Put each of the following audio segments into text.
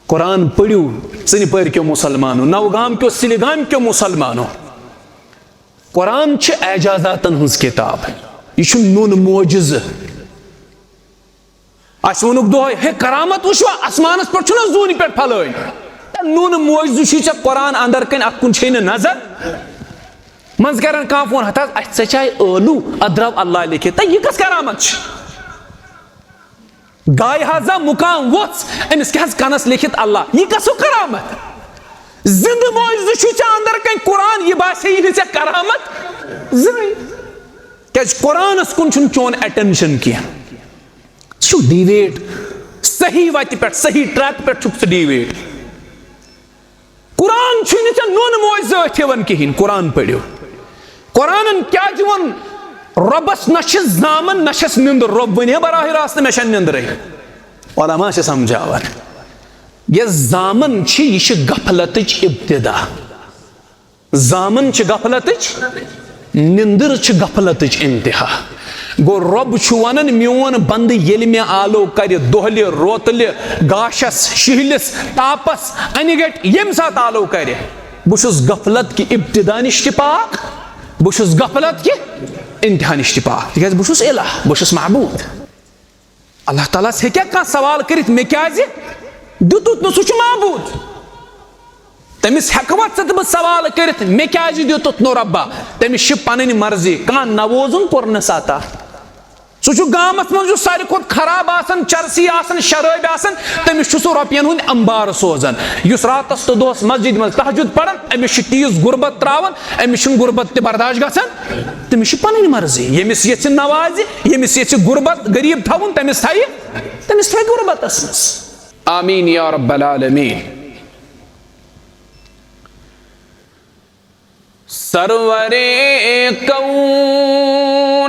कुरान पढ़ियो सनि पर क्यों मुसलमानो, नवगाम क्यों सिलगाम क्यों मुसलमानो। कुरान छ एजाजातन हज किताब, यह नून मोजिज। अस वनुक दोह हे करामत वुचवा आसमानस पे जून पे फल नून मोजिज कुरान अंदर कन अकुन नजर मज कर फोन हथ अचाए आलू अद्रव अल्लाह लिखित यह कस करामत। गाय हाजा मुकाम वोच अमिस क्या कनस लिखित अल्लाह, यह कसो करामत। जिंद मोजिज अंदर कन कुरान, यह बासे यह करामत जन क्या कुरानस कुन चोन अटेंशन क्या डिवेट सही वत पे सही ट्रैक पे डिवेट। कुरान नून मोज कहें, कुरान पढ़ो। कुरान क्या वन रबस न जामन न निंदर, रब वन बराह रास्त मे निंदर ओलमा समझावान यह जामन यह गफलत इब्तिदा, जामन गफलत, निंदर गफलत इंतहा। गो रब वन मोन बंद ये मे आलो कर दोहल रोतल गाशस शिहलिस तापस अनगट यम सात आलो कर बहुस गफलत कि इब्तिदा निश पाक, बहुस गफलत कि इंतहा निश पाक। तिक बहुस इलाह, बहुस महबूद। अल्लाह ताला हे क्या सवाल कर मे क्या दुत न सह महबूद, तमिस हेकवा बह सवाल कर मे क्या दुत नो रब्बा, तमिस पन मर्जी। कह नवोजुन पुर सता सह गामस मज सारे खुद खराब आसन, चरसी आसन, शराब आसन, तमिस सह रुपयन हुंद अंबार सोजान। युस रातस तो दोस मस्जिद मज तहजुद पढ़ान, अमिस तीज गुर्बत त्रावन, अमिस गुर्बत ते बर्दाश्त गसान, तमिस पन मर्जी। यमिस ये नवाज, यमिस ये गुर्बत गरीब थवन, तमिस थे गुर्बतस मज। आमीन या रब्बल आलमीन। सरवरे कौनैन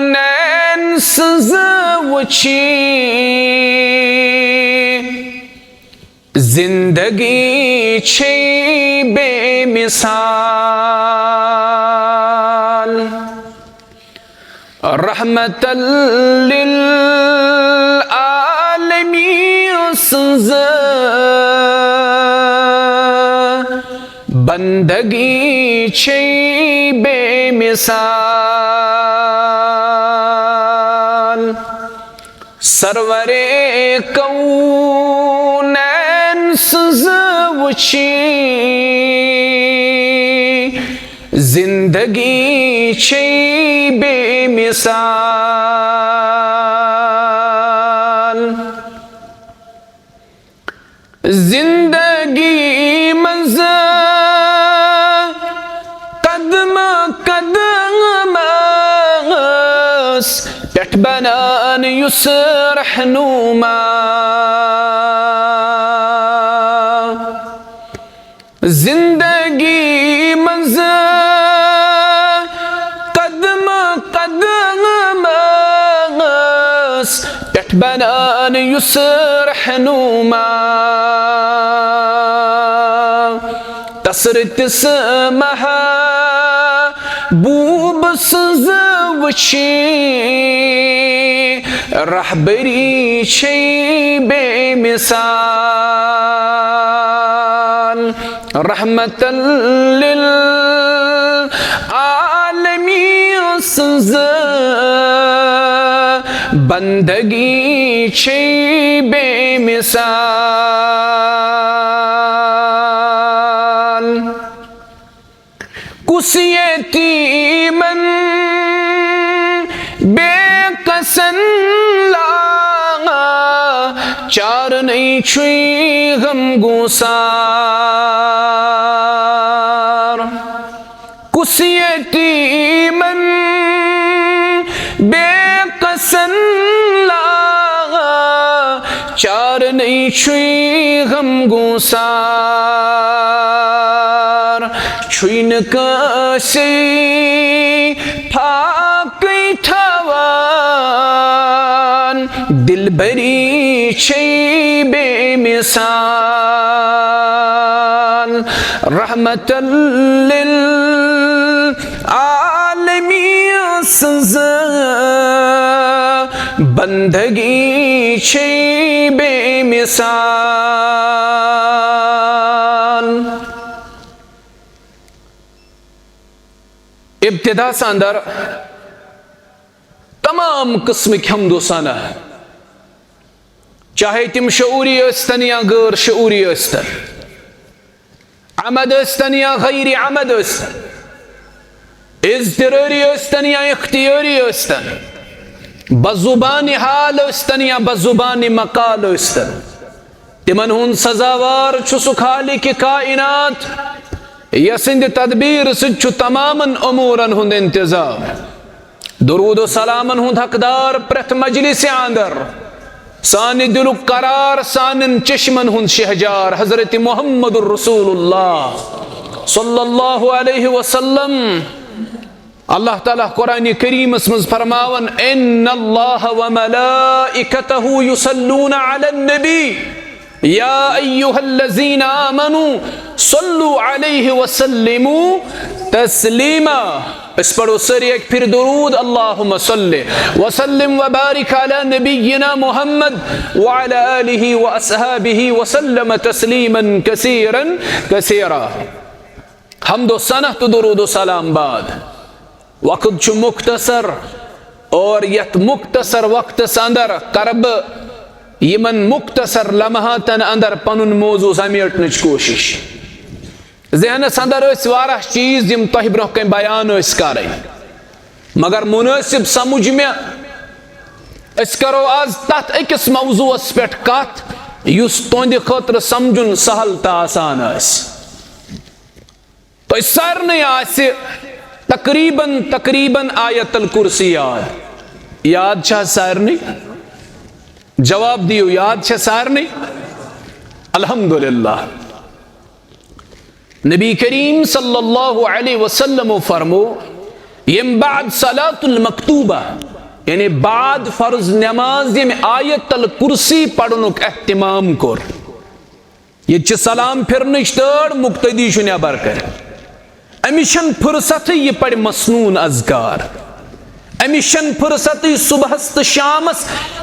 सज़ वुची जिंदगी छे बेमिसाल, रहमतल लिल आलमीन सज़ बंदगी छे बेमिसाल। सरवरे कौनैन सज़ वुची जिंदगी छे बेमिसाल। जिंदगी मज़ पेट बनान युस रहनुमा, जिंदगी मज कदम पेट बनान युस रहनुमा। तसर तिस महबूब सज़ वुची रहबरी छे बेमिसाल। रहमतल लिल आलमीन सज़ बंदगी छे बेमिसाल। कुसियती मन बेकसन लागा, चार नहीं छुई गम गुसार। कुसियती मन बेकसन लागा, चार नहीं छुई गम गुसार। छुइन कसे फाकई थवान, दिल बरी छे बेमिसाल। रहमतल लिल आलमीन सज़ बंदगी छे बेमिसाल। इब्तिदा से अंदर तमाम किस्म के हम्दो सना, चाहे तिम शऊरी अस्तन या गैर शऊरी अस्तन, अमद अस्तन या गैर अमद अस्तन, इज़्तिरारी अस्तन या इख्तियारी अस्तन, बज़ुबानी हाल अस्तन या बज़ुबानी मकाल अस्तन, तिमन हुन सजावार छु खालिक कायनात यसिंद तदबीर सु तमामन उमूरन हुंद इंतजाम। दुरूद सलामन हुंद हकदार प्रथ मजलिस अंदर सानि दिलु करार सानिन चश्मन हुंद शहजार हजरत मुहम्मदुर रसूलुल्लाह सल्लल्लाहु अलैहि वसल्लम। अल्लाह ताला कुरान करीम में फरमावन इन्नल्लाह व मलाइकतहु युसल्लूना अलन नबी या अय्युहल्लज़ीना आमनू सल्लु अलैहि वसल्लिमू तस्लीमा। इस पढ़ो सरी एक फिर दुरूद अल्लाहुम्मा सल्लि वसल्लिम व बारिक अला नबिय्यिना मुहम्मद व अला आलिहि व अस्हाबिहि वसल्लम तस्लीमन कसीरन कसीरा। हम्दो सना तो दुरूद सलाम बाद वक्त छु मुख्तसर और यत मुख्तसर वक्त अंदर करब यमन मुख्तसर लम्हातन अंदर पनुन मौजू समेटन कोशिश। जहनस अंदर वारा चीज यम तह ब्रोह कन बयान कर मगर मुनासिब समझ में करो आज तथ अकिस मौजूस पे कत युस तुंद खतर समझुन सहल तो आसान तो सारे तकरीबन तकरीबन आयतल कुर्सी याद सारे जवाब दियो याद सारे अल्हम्दुलिल्लाह। नबी करीम सल्लल्लाहु अलैहि वसल्लम फरमो यम बाद सलातुल मकतूबा यानी बाद फर्ज नमाज यम आयतल कुर्सी पढ़नुक एहतिमाम कोर ये सलाम फिरन तड़ मुक्तदी नबर कर अमिशन फुर्सत ये पढ़ मसनून अज़कार अमिशन फुर्सत सुबहस तो शामस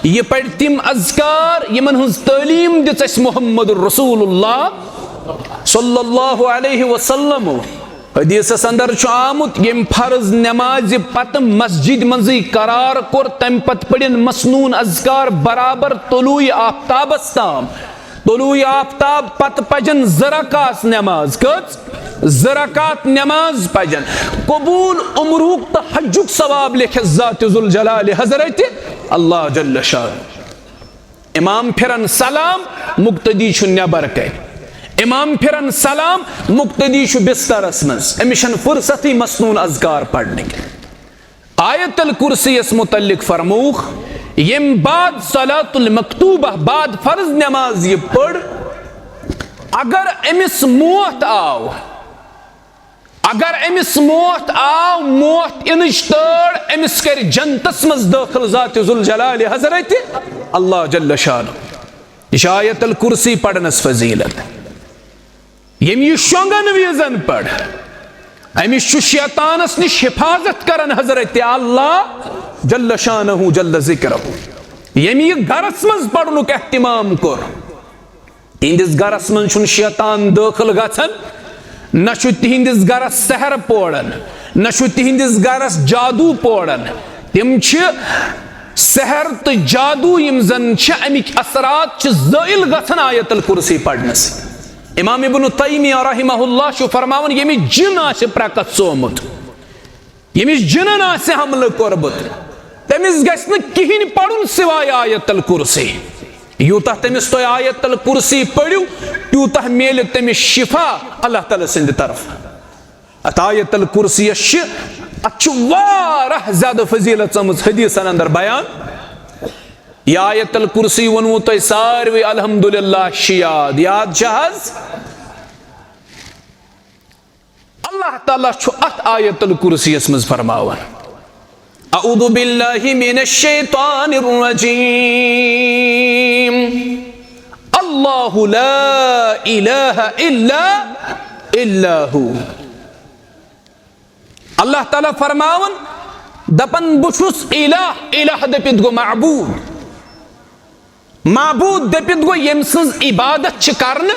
ये पढ़ तिम अज़कार यमन हुंज तालीम दिस मुहम्मदुर रसूलुल्लाह सल्लल्लाहु अलैहि वसल्लम। हदीस अंदर आमुत यम फर्ज नमाज पत मस्जिद मंजी करार कोर तम पत पड़न मसनून अज़कार बराबर तुलूई आफ्ताबस ताम तुलूई आफ्ताब पत पजन ज़रकात नमाज कच ज़रकात नमाज पजन कबूल उमरूक तो हज्जुक सवाब लिखे ज़ात जुल जलाल हज़रत अल्लाह जल्ल शान। इमाम फिरन सलाम मुक्तदी छु नबर के इमाम फिरन सलाम मुक्तदी छु बिस्तरस मज अमिशन फुर्सती मसनून अज़कार पढ़ने आयतल कुर्सी इस मुतल्लिक फरमूख यम बाद सलातुल मकतूबा बाद फर्ज नमाज ये पढ़ अगर अमिस मौत आओ अगर अमिस मौत आओ मौत इनच तड़ अमिस कर जन्नतस मज दाखिल ज़ात जुल जलाल हज़रत अल्लाह जल्ल शान। आयतल कुर्सी पढ़नस फजीलत यम ये शोंगन वीजन पढ़ अमिस शैतानस निश हिफाजत करन हज़रत अल्लाह जल्ल शानहु जल्ल ज़िक्रहु। यम ये गरस मज पढ़नुक एहतिमाम कोर तिंदिस गरस मज छुन शैतान दाखिल गछन न तिहंदिस गरस सहर पोड़न न तिहंदिस गरस जादू पोड़न तिम सहर तो जादू यम जन अमिक असरात ज़ाइल गछन आयतल कुर्सी पढ़नस। इमाम इब्न तैमिया रहमहुल्लाह छु फरमावन यमि जिन आसे प्रकट सोमुत यमिस जिनन आसे हमल कोरबुत तमिस गछ न किहिन पढ़ुन सिवाय आयतल कुर्सी यूता तमिस तो आयतल कुर्सी पढ़ु यूता मेल तमिस शिफा अल्लाह ताला सिंद तरफ अत आयतल कुर्सी अच्छु वाराह ज्यादा फजीलत समझ हदीस अंदर बयान या आयतल कुर्सी वनु तो सारे अल्हम्दुलिल्लाह शियाद याद जहाज अल्लाह ताला छु अत आयतल कुर्सी मज फरमावन अऊदु बिल्लाहि मिनश शैतानिर रजीम अल्लाहु ला इलाहा इल्ला हु। अल्लाह ताला फरमावन दपन बुछुस इलाह इलाह दपित गो माबूद माबूद दपित गो यम सज इबादत करन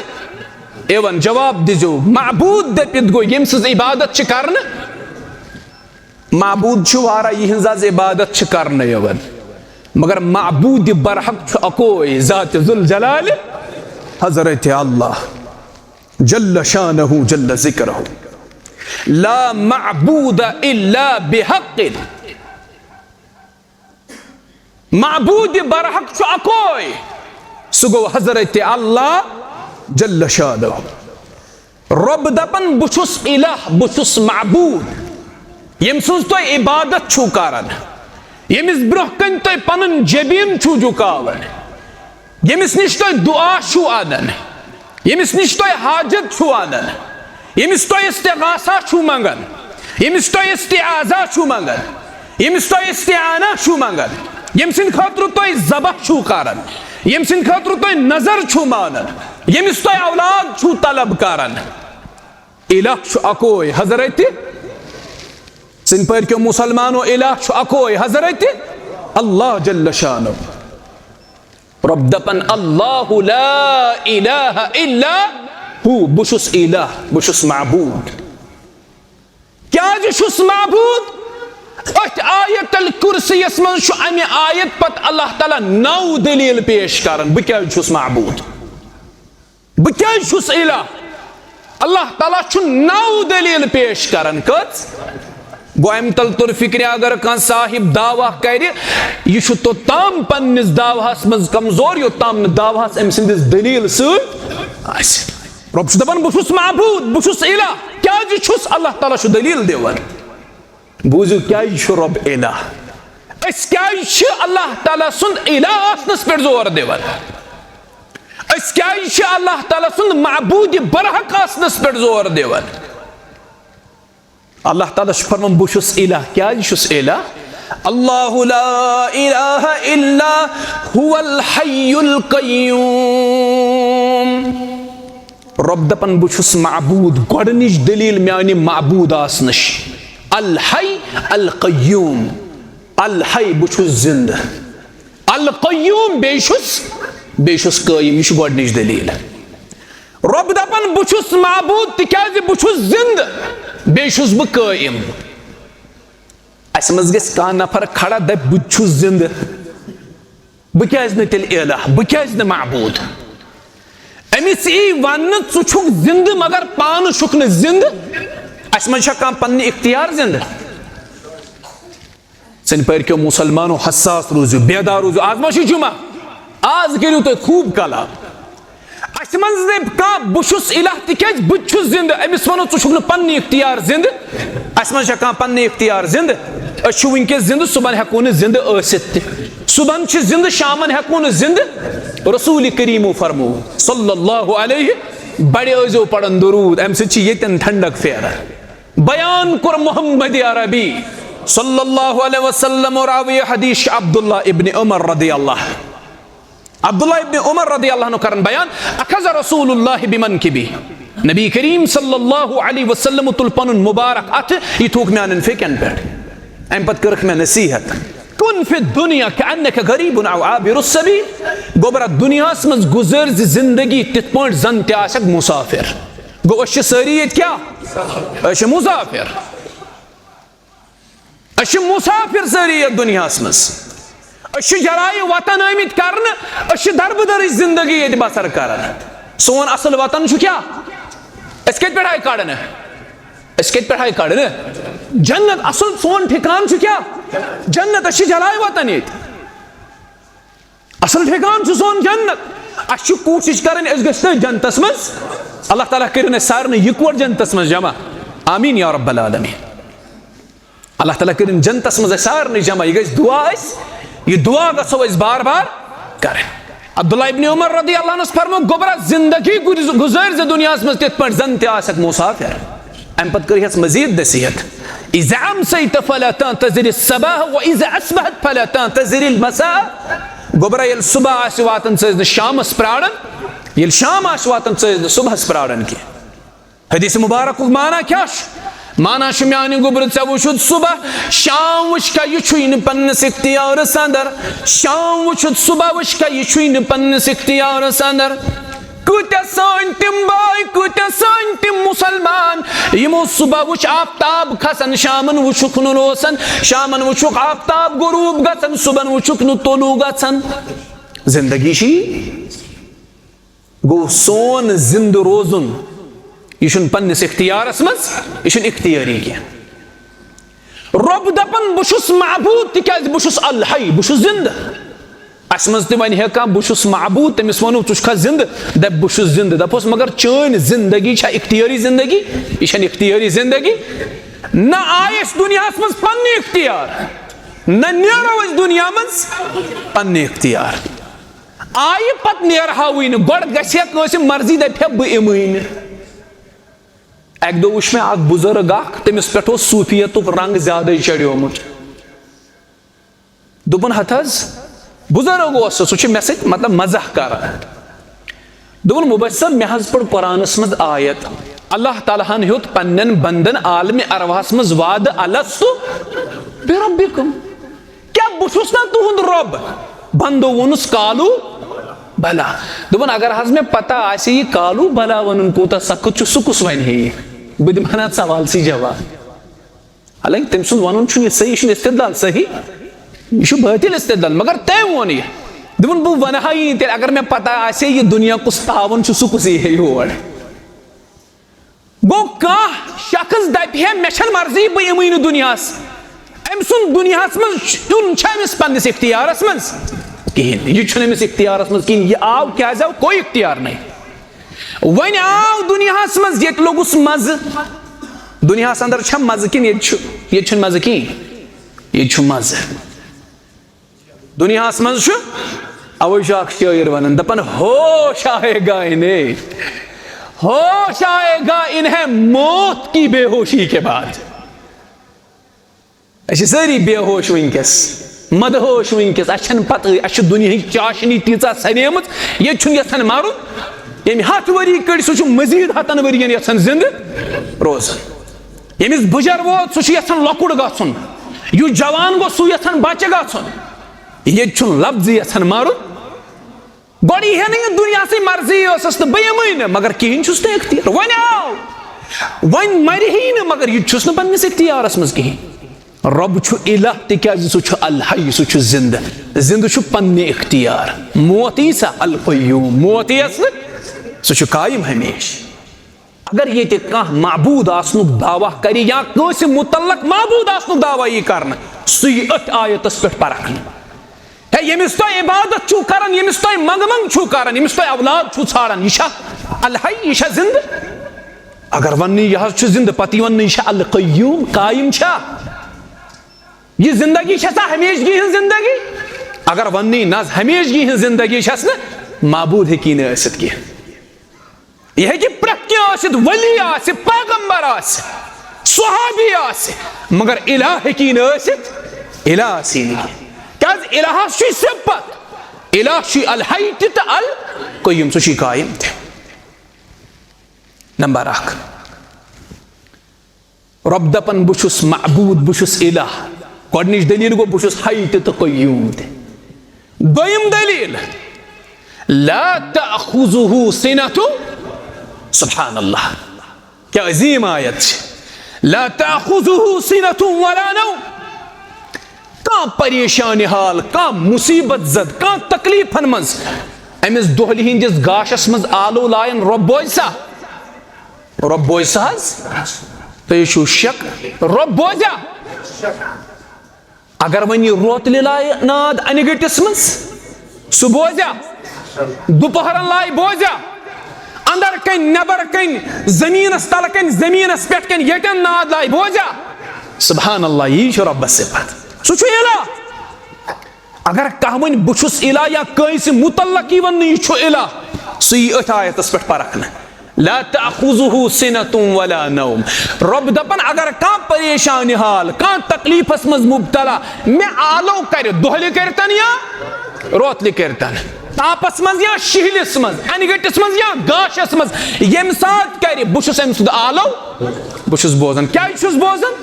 एवन जवाब दिजो माबूद दपित गो यम सज इबादत करन माबूद वारा यहज इबादत करने यवन मगर माबूद बरहक अकोई ज़ात ज़ुल जलाल हज़रत अल्लाह जल्ल शानहु जल्ल ज़िक्रहु ला मअबूद इल्ला बिहक़्क़िन। माबूद बरहक अकोई सु गो हज़रत अल्लाह जल्ल शानहु। रब दपन बुछुस इलाह बुछुस माबूद यम सुन तो इबादत छु करन यमिस ब्रोह कन तो पन जबीन छु झुकावन यमिस निश तो दुआ छु आनन यमिस निश तो हाजत छु आनन यमिस तो इस्तिगासा छु मंगन यमिस तो इस्तिआजा छु मंगन यमिस तो इस्तिआना छु मंगन यमसिन खातिर तो ज़बह छु करन यमसिन खातिर तो नजर छु मानन यमिस तो औलाद छु तलब करन। इलाह छु अकोई हज़रत सिन पर क्यों मुसलमानों इलाह छु अकोई हज़रत अल्लाह जल्ल शानो। रब दपन अल्लाहु ला इलाहा इल्ला हु बुशुस इलाह बुशुस माबूद। क्या जुशुस माबूद आयतल कुर्सियस मन छु अमे आयत पत अल्लाह ताला 9 दलील पेश करन बह क्या छुस माबूद बह क्या छुस इलाह। अल्लाह ताला छु 9 दलील पेश करन कच गो अम तल तुर फिक्र अगर कह साहिब दावा कर यह तो ताम पन्निस दावास मज कमजोर यो ताम दावास अम सिंदिस दलील सत रब छु दपन बह माबूद बह इलाह क्या छुस अल्लाह ताला छु दलील दिवन बूझू क्या रब इलाह क्या अल्लाह ताला सुन इलाह आसनस पे जोर दिवन क्या अल्लाह ताला सुन माबूद बरहक आसनस पे जोर दिवन। अल्लाह ताला फरमान बुशुस इलाह क्या छुस इलाह अल्लाहु ला इलाहा इल्ला हुवल हय्युल क़य्यूम। रब दपन बुशुस माबूद गोडनिश दलील म्यानि माबूद आसनश अल हय अल क़य्यूम अल हय बुशुस जिंद अल क़य्यूम बेशुस क़य्यूम यह गोडनिश दलील। रब दपन बुशुस माबूद तिकाज बुशुस जिंद बेशुस बह क़य्यूम। अस मज गस कह नफर खड़ा दप बुछुस जिंद बह क्या तेल इलाह बह क्या माबूद अमिस यी वन छु छुक जिंद मगर पान छुक न जिंद अस मज कह पन्ने इख्तियार जिंद सिन पर क्यों मुसलमानों हसास रूजू बेदार रूजू आज मा जुमा आज करू तुम खूब कलाम अस मज कह बुशुस इलाह तिकाज बुछुस जिंद अमिस वनो छु छुक न पन्ने इख्तियार जिंद अस मज कह पन्ने इख्तियार जिंद अछु वनकस जिंद सुबह हेको न जिंद आसित सुबह जिंद शामन हेको न जिंद रसूल करीमो फरमो सल्लल्लाहु अलैहि बड़े अजो पड़न दुरूद अम सतन ठंडक फेर बयान कुर मोहम्मद अरबी सल्लल्लाहु अलैहि वसल्लम और आवे हदीस अब्दुल्लाह इब्न उमर रदियल्लाहु अन्हु करन बयान अखज़ रसूलुल्लाह बिमनकिबी नबी करीम सल्लल्लाहु अलैहि वसल्लम तुल पनुन मुबारक अथ यह थूक म्यान फेकन पे अम पत करख मे नसीहत कुन फि दुनिया कअन्नक गरीबुन औ आबिरुस सबील गोबरा दुनिया मज गुजर जिंदगी तित पॉइंट जन त मुसाफिर गो अश सारी क्या अश मुसाफिर सारी दुनिया मज अश जराय वतन आमित करन अश दरबदर जिंदगी ये बसर करन सोन असल वतन छु क्या अस कत पे कड़न अस कत पे कड़न जन्नत असल सोन ठिकान छु क्या जन्नत अश जराय वतन ये असल ठिकान छु सोन जन्नत अश कोशिश करन अस गस जन्नतस मज अल्लाह ताला करिन सारन यकवर जन्नतस मज जमा आमीन या रब्बल आलमीन। अल्लाह ताला करिन जन्नतस मज सारन जमा यह गस दुआ ये दुआ गसो बार बार करें। अब्दुल्लाह इब्न उमर रदियल्लाहु अन्हु फरमो गोबरा जिंदगी गुजर ज दुनिया में तित पर जन त मुसाफिर अम पत कर मजीद नसीहत इज़ा अमसैत फला तंतज़िर अस्सबाह व इज़ा अस्बहत फला तंतज़िर अलमसा। गोबरा यल सुबह आस वातन च शामस प्राड़न यल शाम आस वातन च सुबहस प्राड़न की हदीस मुबारक माना क्या माना म्यान गुबर ऐ वुचुत सुबह शाम वुच का यह पन्नस इख्तियार अंदर शाम वुचुत सुबह वुच का यह पन्नस इख्तियार अंदर कूत्या सान तिम बाय कूत्या सान तिम मुसलमान यमो सुबह वुच आफ्ताब खसन शामन वुचुक नु रोसन शामन वुचुक आफ्ताब गुरूब गसन सुबन वुचुक नु तोलू गसन जिंदगी शी गो सोन जिंद रोजुन यह पन्निस इख्तियारस मज यह इख्तियारी क्या रब दपन बहुस महबूद तिकाज बहुस अल हई बहुस जिंद अस मज वन हेका बहुस महबूद तमिस वनो चुखा जिंद दप बहुस जिंद दपोस मगर चन जिंदगी छा इख्तियारी जिंदगी यह इख्तियारी जिंदगी न आयस दुनिया मज पन्ने इख्तियार न नेरो अस दुनिया मज पन्ने इख्तियार आय पत नेरहावी गोड़ गि मर्जी दपे बह इमन अक दो वुच मे बुजुर्ग तमिस पे सूफियत रंग ज्यादा चढ़ोमुत दोपन हथ बुजुर्ग सह मे सत मतलब मजाह कर दोपन मुबस्सर मे पढ़ कुरानस मज आयत अल्लाह ताला हेत पन्न बंदन आलम अरवाहस मज वाद अलस्तु बिरब्बिकुम क्या बहुस ना तुहुंद रब बंदो वोनुस कालू भला दोपन अगर हज मे पता आसे यह कालू भला वन कूत सख्त सह कुस वन बह दिमा सवाल सी जवाब हालांकि तम सुन वन सही यह इस्तदलाल सही यह बातिल इस्तदलाल मगर तम वोन यह दोपन बह वन तेल अगर मे पता आसे यह दुनिया कुस तावन सह कुस यह योर गो कह शख्स दपे मे मर्जी बह इमन दुनियास अम सुन दुनियास मन अमिस पन्निस इख्तियारस मज कहें यह अमिस इख्तियारस मज कहें यह आव क्या आव कोई इख्तियार नहीं वन आव दुनियास मज ये लोगुस मज दुनियास अंदर छा मज कि ये मज कहें ये मज दुनियास मज अवे शायर वन दपन होश आएगा इन्हें होश आएगा इन्हें मौत की बेहोशी के बाद सारी बेहोश वनकस मदहोश वनकस अच्छन पत दुनिया चाशनी तीचा सनेम ये यन मारुन यम हथ वरी कड़ सह मजीद हतन वरियन यन जिंद रोजन यमिस बुजर वोत सह यन लकुड़ गन यु जवान गो सह यन बच्चे गन ये लफ्ज यन मारुन गोड़ यह ना दुनिया से मर्जी तो बह मगर कहें इख्तियार वन आव वन मर ही मगर यह पन्निस इख्तियारस मज कहें रब इला तिकाज सह अल हई सह जिंद जिंद पन्ने इख्तियार मौत यी सा अल क़य्यूम मौत यस सह कायम हमेश अगर ये कह मबूद आसनुक दावा कर या कंस मुतल्लक मबूद आसनुक दावा यी कर सह अथ आयतस पे परखन है यमिस तुम इबादत छू करान यमिस तुम मंगमंग छू करान यमिस तुम औलाद छू छाड़ान यह अल हई यह जिंद अगर वन यह जिंद पति वन यह अल क़य्यूम कायम छा यह जिंदगी हमेशगी हज जिंदगी अगर वन न हमेशगी हज जिंदगी मबूद हेकी न कह यह प्रत वली पैगंबर सहाबी मगर इला हेकी न इला क्या इलाह सिफत इलाह अल हई तो अल क़य्यूम सह कायम नंबर 1 रब दपन बहुस मबूद बहुस इलाह गोडनिच दलील गो बहुस हई तो क़य्यूम दोयम दलील ला तअखुजुहु सिनतु सुब्हान अल्लाह क्या अजीम आयत ला तअखुजुहु सिनतु वला नौम का परेशान हाल का मुसीबत जद का तकलीफन मज अमिस दोहली हिंदिस गाशस मज आलो लायन रब बोयसा तो शक रब बोजा अगर वन यह रोतल लाय नाद अन गटिस मज सह बोजा दोपहर लाय बोजा अंदर कन नबर कन जमीनस तल कन जमीनस पे कन यन नाद लाय बोजा सुब्हान अल्लाह यह रब सिफत सह इला अगर कह वन बहुस इला या कंस मुतल्लक वन यह इला सह अथ आयतस पे परखन ला तअखुजुहु सिनतुम वला नौम रब दपन अगर कह परेशान हाल कह तकलीफस मज मुब्तला मे आलो कर दोहल करतन या रोतल करतन तापस मज या शिहलिस मज अनगटिस मज या गाशस मज यम सात कर बहुस अम सुद आलो बहुस बोजन क्या बोजन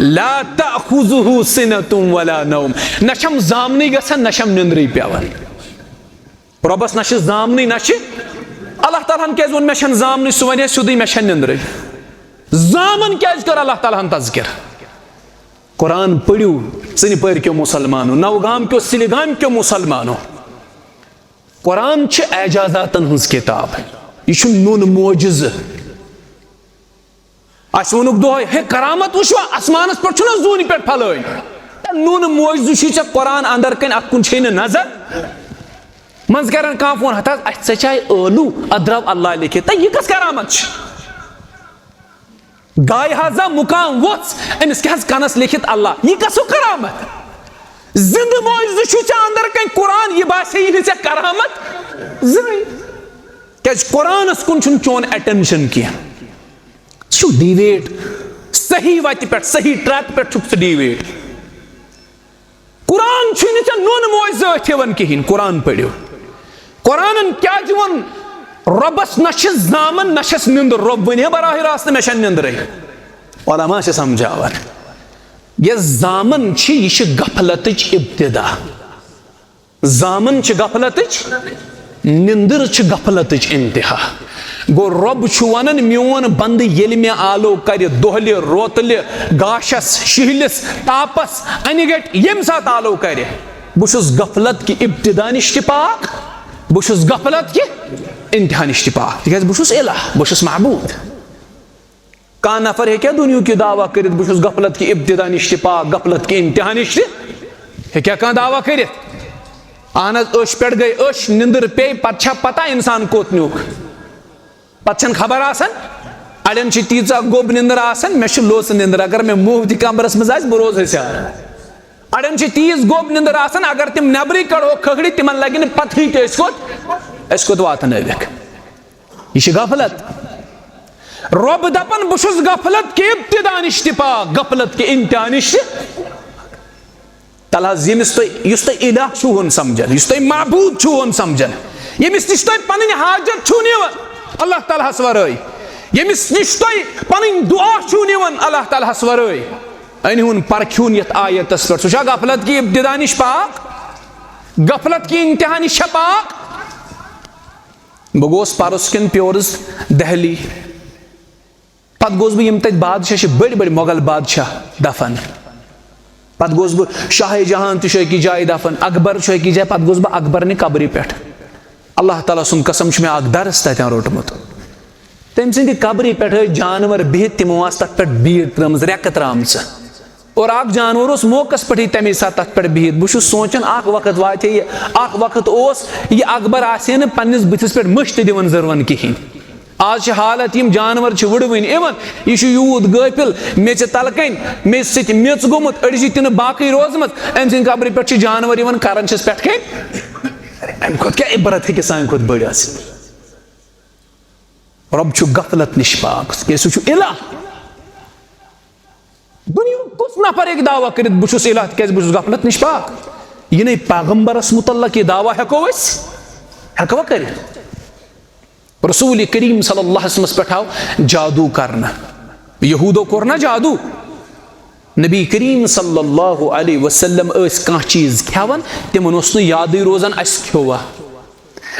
ला तअखुजुहु सिनतुम वला नौम नशम जामनी गसन नशम निंद्री पेवन रबस नश जामनी नश अल्लाह ताला क्या वो मे जामन सह वन सुद मे निंद्र जामन क्या कर अल्लाह ताला तज़किर कुरान पढ़ियो सनि पर क्यों मुसलमानो नवगाम क्यों सिलगाम क्यों मुसलमानो कुरान छ एजाजातन हंस किताब यह नुन मोजिज अस वोनुक दोह हे करामत वुचवा आसमानस पे जून पे फल नुन मोजिज कुरान अंदर कन अकुन नजर मज कर फोन हथ चाहे आलू अद्रव अल्लाह लिखित यह कस करामत गाय हाजा मुकाम वोच अमिस क्या कनस लिखित अल्लाह यह कसो करामत जिंद मोजिज अंदर कन कुरान यह बासे यह करामत क्या कुरानस कुन चोन अटेंशन क्या डिवेट सही वत पे सही ट्रैक पे डिवेट कुरान नुन मोज वन कहें कुरान पढ़ियो कुरान क्या वन रबस नश जामन नशस निंदर रब वन बराह रास्त मे निंदर उलमा समझावन यह जामन यह गफलत इब्तिदा जामन गफलत निंदर गफलत इंतहा गो रब वन मोन बंद ये मे आलो कर दोहल रोतल गाशस शिहलिस तापस अन गट यम सात आलो कर बहु गफलत कि इब्तिदा निश पाक बहु गफलत कि इंतहा निश पाक तिक बहु इलाह बहु महबूद कह नफर हे दुनिया की दावा कर बहु गफलत कि इब्तिदा निश पाक गफलत कि इंतहा निश हे कह दावा कर अहन पे गई निंदर पे पा पता इंसान कोत नुक पे खबर अड़न तीजा गोब निंदर मे लोस निंदर अगर मे मुह दी कमरस मज बह रोज होशियार अड़न तीज गोब निंदर अगर तिम नबरी कड़ो खगड़ी तिमन लगे पथी कोत वातनविक यह गफलत रब दपन बहु गफलत के इब्तिदा निश पाक गफलत के इंतहा निश तल यमिस तुम इलाह समझन महबूद समझन यमिस निश पन हाजत अल्लाह ताला वरय यमिस निश पन दुआ अल्लाह ताला वरय अन परखून ये आयतस पे सह गफलत की इब्तिदा निश पाक गफलत की इंतहा निश पाक बह गोस परस किन प्योरस दहली पत गोस बह यम तत बादशाह बड़ बड़ मोगल बादशाह दफन पत गोस बह शाह जहां की जाय दफन अकबर की जाय पत गोस बह अकबर ने कब्र पे अल्लाह ताला सुन कसम मे दरस तत रोटमुत तम सद कब्र पे जानवर बिहित तिमो तथ पे बीट त्रम रेक त्राम और जानवर मौकस पे तमे साथ तथ पे बिहित बहुत सोचान वक्त वाते वक्त यह अकबर आसे पन्निस बुथिस पे मश दिवन जरवन कहें आज हालत यम जानवर वुड़वन इवन यह यूत गफिल मे तलकन मे सत मेच गोमुत अड़ि तीन बाकी रोजमत अम सद कब्र पे जानवर करान पे अम क्या इबरत हे सान खुद बड़ रब गफलत निश पाक सह इलाह दुनिया कुछ नफर एक दावा कर बहु इलाह क्या बहु गफलत निश पाक यह नहीं पैगम्बरस मुतल्लक यह दावा हेको कर रसूल करीम सल्लल्लाहु अलैहि वसल्लम पे आओ जादू करना यहूदो कोर ना जादू नबी करीम सल्लल्लाहु अलैहि वसल्लम कह चीज खेवन तिमन याद रोजान अस खोवा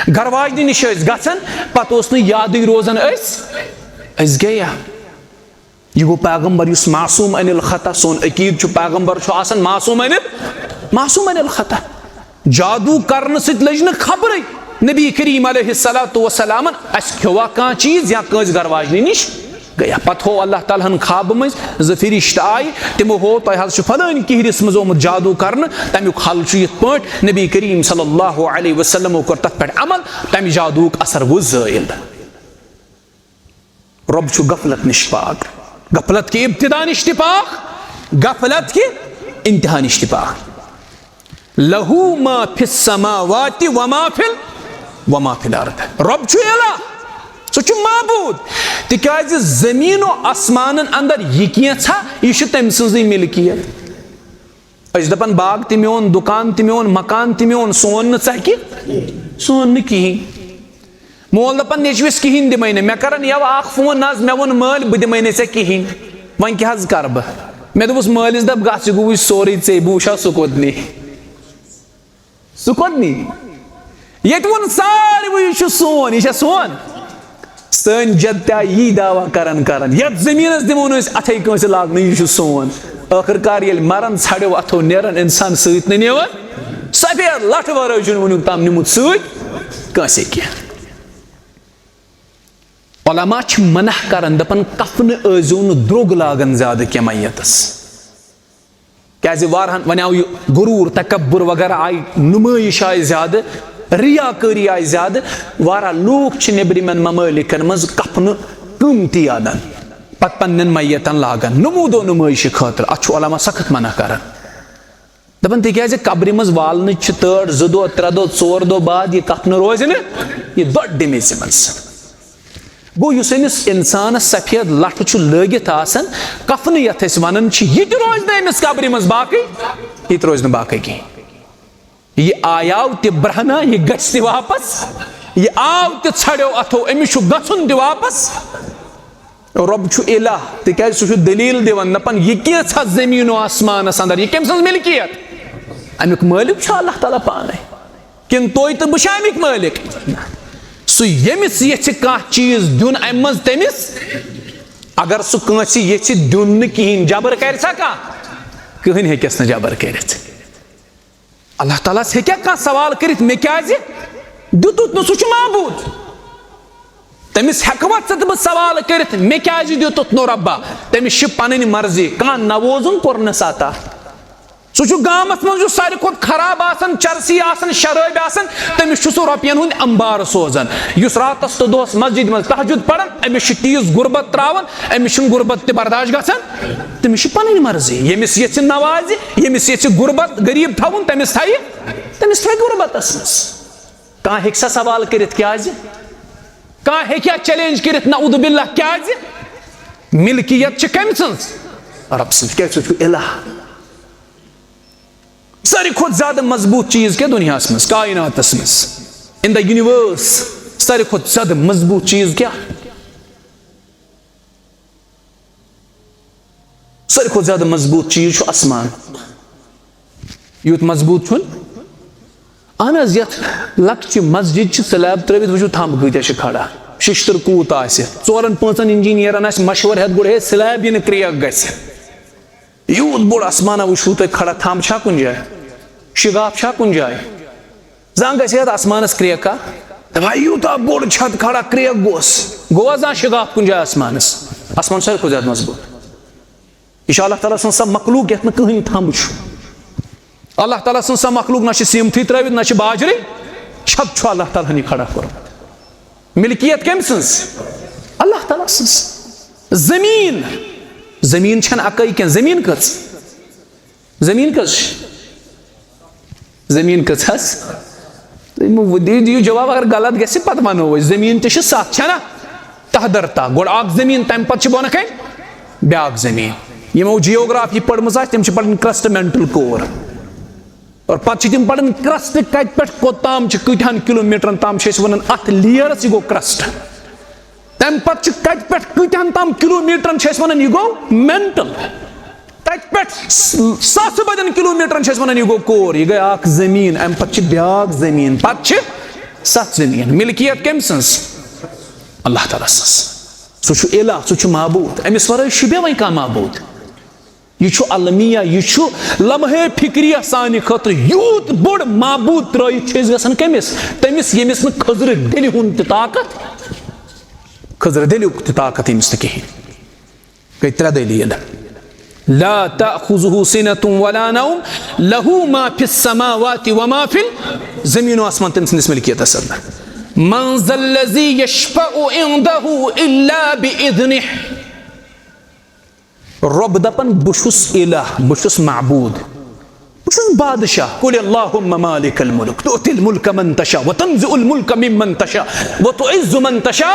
घरवाजन निश गन पत याद रोजान गया यह गो पैगम्बर मासूम अनिल खता सोन अकीद पैगम्बर मासूम अनिल खता जादू करने सत लज न खबर नबी करीम अलैहिस्सलातु वस्सलामन अस खोवा कह चीज या कंस घरवाजन निश गया पत हो अल्लाह ताला ख्वाब मज ज फरिश्त आय तिमो हो तुम फलान किहरिस मज ओमुत जादू करन तमिक हल यथ पट नबी करीम सल्लल्लाहु अलैहि वसल्लम कर तथ पे अमल तमि जादूक असर वो ज़ाइल रब गफलत निश पाक गफलत की इब्तिदा निश पाक गफलत की इंतहा निश पाक लहू मा फिस समावाति वमा फिल अर्द रब इलाह सह महबूद तिकाज जमीन आसमान अंदर यह यह तम सज मिल्कियत दपान बाग त मोन दुकान त मोन मकान त मोन सोन सोन कहें मोल दपान नेचविस कहें दिमे मे करन यव फोन ना मे वोन माल बह दिमे ने कहें वन क्या कर बह मे दोस मालिस दप गो सोरे ऐ बह वुचा सुकोदनी ये वोन सारे यह सोन सन जद त्या यी दावा करन यथ जमीनस दिमो अथे कंस लागन यह सोन आखिरकार ये मरन छड़ो अथो नेरन इंसान सत नेवन सफेद लठ वर वनुक ताम निमुत सस कह उलमा मना कर दपन कफन ऐजो न द्रोग लागन ज्यादा क्या मैयतस क्या वारहन वन आव गुरूर तकब्बुर वगैरह आई नुमाइश आई ज्यादा रियाकारी आई ज्यादा वारा लोग नेबरिमन ममालिकन मज कफन कीमती आनन पत पन्न मैयतन लागन नमूदो नुमाइश खतर अत उलमा सख्त मना कर दपन तिक कब्र मज वालन तड़ 2 दो 3 दो 4 दो बाद यह कफन रोज यह दोड़ डिमिज मज गो इंसान सफेद लठ लगित कफन यथ वन यह रोज नमिस कब्र मज बाकी यह रोज न बाकी कहीं यह आयाव त ब्रहना यह गि वापस यह आव त छड़ो अथो अमिस गुन त वापस रब इलाह तिक सह दलील दिवन दपन यह क्या जमीन आसमानस अंदर यह कम सज मिल्कियत अमुक मालिक अल्लाह ताला पाने किन तुय तो बह अमिक मालिक सह यमिस ये चीज दिन अम मज तमिस अगर सह कंस ये दिन कहें जबर कर कहें हेकस न जबर कर अल्लाह ताला क्या सवाल कर मे क्या दुत न सह महबूद तमिस हेकवा बह सवाल कर मे क्या दुत नो रब्बा तमिस पन मर्जी कह नवोजुन पोर न सता सह गामस मज सारे खुद खराब चरसी शराब तमिस सह रुपयन हुंद अंबार सोजान रातस तो दोस मस्जिद मज तहजुद पढ़ान अमिस तीस गुर्बत त्रावन अमिस गुर्बत त बर्दाश्त गछान तमिस पन मर्जी यमिस ये नवाज यमिस ये गुर्बत गरीब थवन तमिस थे गुर्बतस मज कह हे सवाल कर क्या कह हे चैलेंज कर नऊद बिल्ला क्या मिल्कियत कम सज रब सज क्या इलाह सारी खुद ज्यादा मजबूत चीज क्या दुनिया मज कायनातस मज इन द यूनिवर्स सारी खुद ज्यादा मजबूत चीज क्या सारी खुद ज्यादा मजबूत चीज आसमान यूत मजबूत अहन लक्च मस्जिद स्लैब त्रित वो थम कत खड़ा शिश्तर कूत आ 4-5 इंजीनियरन मशवर हेत गुड़ स्लैब यह क्रेक यूत बोड़ आसमाना वो तुम खड़ा थम कुन जाए शिगाफ कुन जाए जान गत आसमानस क्रेका दपा यूता बोड़ छत खड़ा क्रेक गो जान शिगाफ कुन जाए आसमानस आसमान सारे खुद ज्यादा मजबूत यह अल्लाह ताला सं सब मखलूक यथ कहीं थम अल्लाह ताला सं सब मखलूक ना सीमथी त्रवित ना बाजरे छत अल्लाह ताला ने खड़ा कर मिल्कियत कम सज अल्लाह ताला सज जमीन जमीन छन अकई क्या जमीन कच जमीन कच दियो जवाब अगर गलत गि पत वनो जमीन तो 7 छना तहदर ता गोड़ जमीन तम पे बोन कन ब्या जमीन यमो जियोग्राफी पढ़म तम पढ़ क्रस्ट मेंटल कोर और पे तम पढ़ क्रस्ट कत पे कोताम कतहन किलोमीटर ताम वन अत लेयरस यह गो क्रस्ट तम पे कत पे कतहन ताम किलोमीटर वन यह गो मेंटल तत पे 7 बदन किलोमीटर वन यह गो कोर यह गई जमीन अम पे ब्या जमीन पे 7 जमीन मिल्कियत कम सज अल्लाह ताला सज सह इलाह सह महबूद अमिस वर शुबे वह कह महबूद यह अलमिया यह लम्हे फिक्रिया सानि खतर यूत बोड़ महबूद त्रयित गसन कमिस तमिस यमिस न खजर दिल हुंद ताकत खजर दिल ताकत यमिस कहीं गई 3 दलील ला ताखुजुहु सिनतुन वला नौम लहु मा फिस समावाति व मा फिल जमीन आसमान तम सदिस मिल्कियत अंदर मन ज़ल्लज़ी यशफ़अु इंदहु इल्ला बिइज़्निह रब दपन बुशुस इलाह बुशुस माबूद बुशुस बादशाह कुल अल्लाहुम्मा मालिकल मुल्क तुतिल मुल्क मन तशा व तंज़िउल मुल्क मिम्मन तशा व तुइज़्ज़ु मन तशा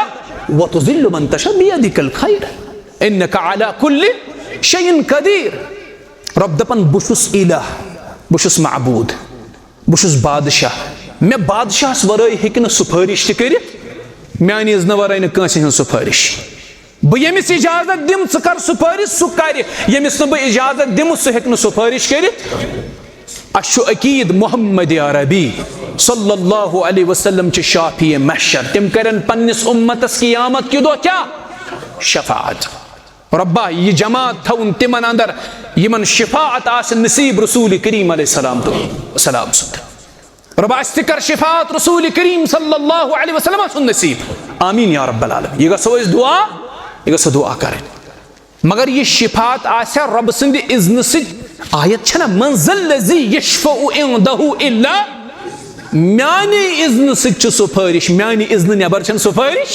व तुज़िल्लु मन तशा बियदिकल खैर इन्नका अला कुल्लि शैइन कदीर रब दपन बुशुस इलाह बुशुस माबूद बुशुस बादशाह मे बादशाह वराई हेक न सुफारिश कर मानी इज़्न वराई न कांसे हन सुफारिश बह यमिस इजाजत दिम कर सुफारिश सह कर यमिस न बह इजाजत दिम सह हेक न सुफारिश कर अशु अकीद मोहम्मद अरबी सल्लल्लाहु अलैहि वसल्लम च शाफी महशर तिम करन पन्निस उम्मतस क़यामत कि दो क्या शफाअत रब्बा ये जमात थउन तिमन अंदर यमन शफाअत आस नसीब रसूल करीम अलैहिस्सलाम तो सलाम सुत रब्बा इस्तिकर शफाअत रसूल करीम सल्लल्लाहु अलैहि वसल्लम सुन नसीब आमीन या रब्बल आलमीन ये गसो इस दुआ ये गसो दुआ करें मगर ये शफाअत आसा रब सिंद इज़्न से आयत छना मंज़ल लज़ी यशफ़उ इंदहु इल्ला म्यानी इज़्न से सुफारिश म्यानी इज़्न नेबर छन सुफारिश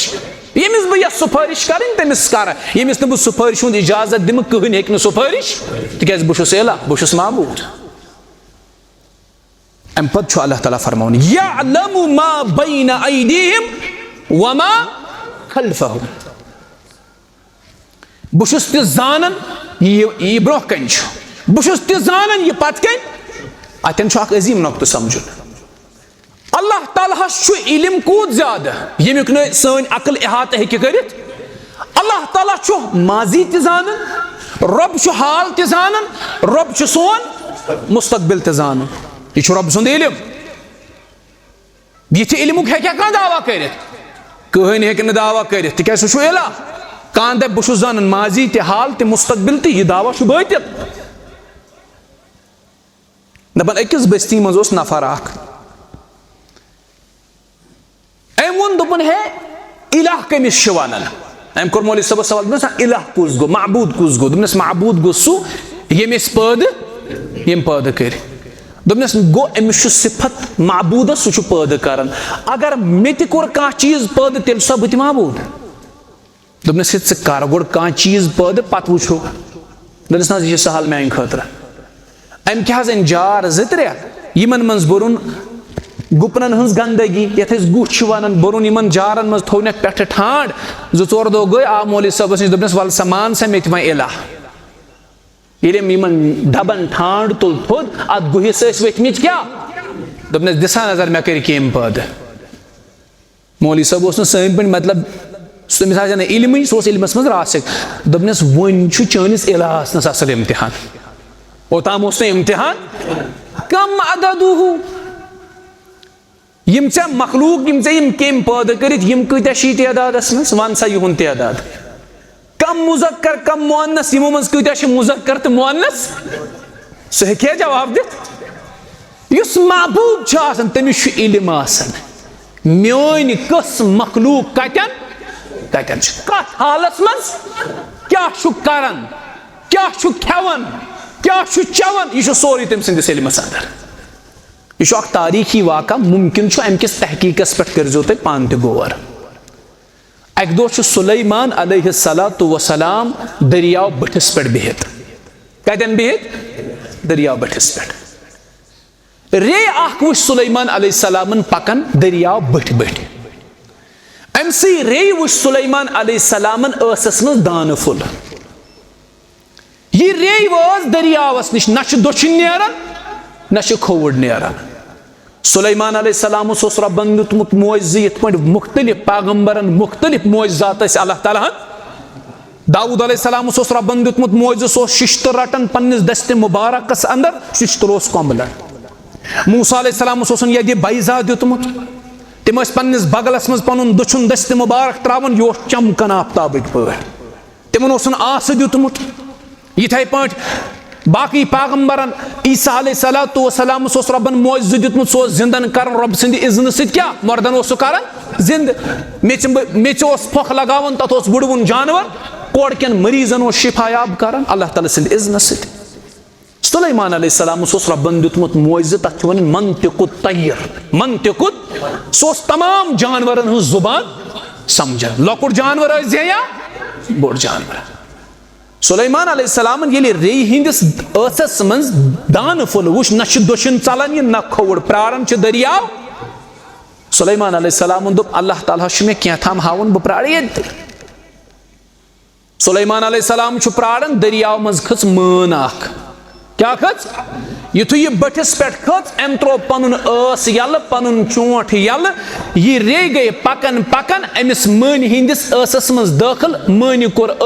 यमिस बह यह सुफारिश करें तमिस कर यमिस न सुफारिश हुंद इजाजत दिम कहन हेक न सुफारिश तिकाज बहुस इला बहुस माबूद अम पद छु अल्लाह ताला फरमाउन यअलमु मा बैन अयदीहिम व मा खल्फहुम बहुस त जानन ये ब्रोह कन छु बहुस त जानन ये पत कन अतन छु अख अजीम नुक्त समझुन अल्लाह ताला छु इल्म कूद ज्यादा यमिक न सन अकल इहात हेकि करित अल्लाह ताला छु माजी त जानन रब छु हाल त जानन रब छु सोन मुस्तकबिल त जानन ये छु रब सुंद इल्म ये इल्मुक हेक का दावा करित कहन हेक न दावा करित तिक सु छु इला कान दे बहु जानन माजी त हाल त मुस्तकबिल त ये दावा छु बतित दपन अकिस बस्ती मज ओस नफर अख अमन दोपन है इलाह कमिस वानन अम कोर मौलवी सब सवाल दोपन इलाह कुस गो माबूद कुस गो दोपनस माबूद गो सु यमिस पद यम पद कर दोपनस गो अमिस सिफत माबूद सु छु पद करन अगर मेति कोर का चीज पद तेल सब बति माबूद दोपनस से कर गोड का चीज पद पत वुछो दोपनस ना ये सहल मैन खतर अम क्या हज जार जित्रे यमन मंज बरुन गुपनन हंस गंदगी यथ गुछ वन बरुन इन जारन मज थोन पे ठांड जो चोर दो गई आ मौलवी सबस नश दोपनस वल समान से मे वह इला इन डबन ठांड तुल थोद अत गुहिस वथमित क्या दोपनस दिसा नजर मे कर कम पद मौलवी सब सन पे मतलब तमिस आज इलम सो इलमस मज रासिक दोपनस वन चानिस इलाहस नस असल इम्तिहान ओताम इम्तिहान कम अददुहु यम चे मखलूक यम चे यम कम पैदा करित यम कत्या शी तादादस मज वन सा युन तादाद कम मुजक्कर कम मुअन्नस यमो मज कत्या मुजक्कर तो मुअन्नस सह हेक्या जवाब दित युस माबूद छ आसन तमिस छु इल्म आसन म्योन कस मखलूक कतन कतन छ कत हालस मज क्या छु करन क्या छु खेवन क्या छु चवन यह सोरी तम सिंदिस इल्मस अंदर यह तारीखी वाक़ा मुमकिन अमकिस तहकीकस पे करो तुम पान त गौर अक दो सुलैमान अलैहिस्सलातु वस्सलाम दरियाव बठिस पे बिहित कतन बिहित दरियाव बठिस पे रे अख वुच सुलैमान अलैहिस्सलामन पकन दरियाव बठ बठ अमसी रे वुच सुलैमान अलैहिस्सलामन असस मज दान फुल यह रे वाज दरियावस निश न दोचिन नेरन न खोवड़ नेरन सुलैमान अलैहिस्सलाम रब्बन दितमुत मोइज़ यथ पे मुख्तलिफ पैगंबरन मुख्तलिफ मोइज़ात अल्लाह ताला दाऊद अलैहिस्सलाम रब्बन दितमुत मोइज़ शिश्त रटन पन्निस दस्त मुबारकस अंदर शिश्तर कम्बल मूसा अलैहिस्सलाम यदि बैजा दितमुत तिम पन्निस बगलस मज पनुन दुछुन दस्त मुबारक त्रावन यह चमकन आफ्ताबिक पे तिमन आस दितमुत यथे पे बाकी पैगंबरन ईसा अलैहिस्सलातु वस्सलाम रब्बन मोइज़ दितमुत सो जिंदन कर रब सिंद इज़्न सि क्या मर्दन कर जिंद मेच फोख लगावन तथ बुड़वन जानवर कोड़ कन मरीजन शिफायाब कर अल्लाह ताला सिंद इज़्न सि सुलैमान अलैहिस्सलाम रब्बन दितमुत मोइज़ तथ वन मंतिकुत तय्यर मंतिकुत सो तमाम जानवरन हज जुबान समझन लकुट जानवर या बोड़ जानवर सुलैमान अलैहिस्सलाम ये रे हिंदिस असस मज दान फुल वुच न दोशन चलान यह न खोवड़ प्रारन दरियाव सुलैमान अलैहिस्सलाम दोप अल्लाह ताला मे कैथाम हावन बह प्रार ये सुलैमान अलैहिस्सलाम प्रारन दरियाव मज खच मान अख क्या खच युथ यह बठिस पे खच अम त्रो पन यल पन चोट यल यह रे गई पकन पकन अमिस मन हिंदिस असस मज दाखिल मन कोर